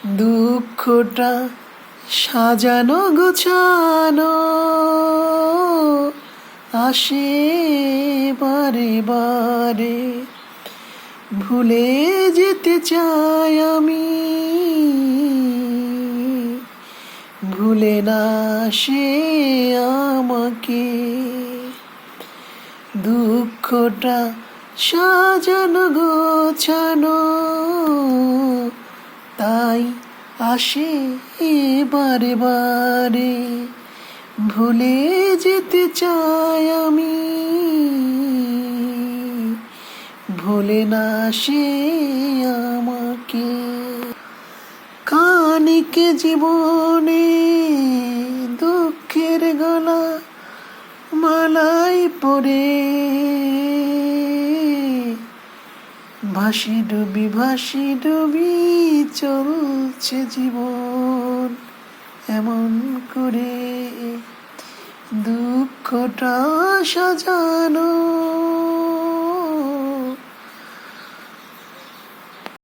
দুঃখটা সাজানো গোছানো আসে বারে বারে, ভুলে যেতে চাই আমি, ভুলে না সে আমাকে। দুঃখটা সাজানো গোছানো তাই আসে বারে বারে, ভুলে যেতে চাই আমি, ভুলে না সে আমাকে। ক্ষণিক জীবনে দুঃখের গলা মালাই পরে, ভাসি ডুবি চলছে জীবন এমন করে। দুঃখটা সাজানো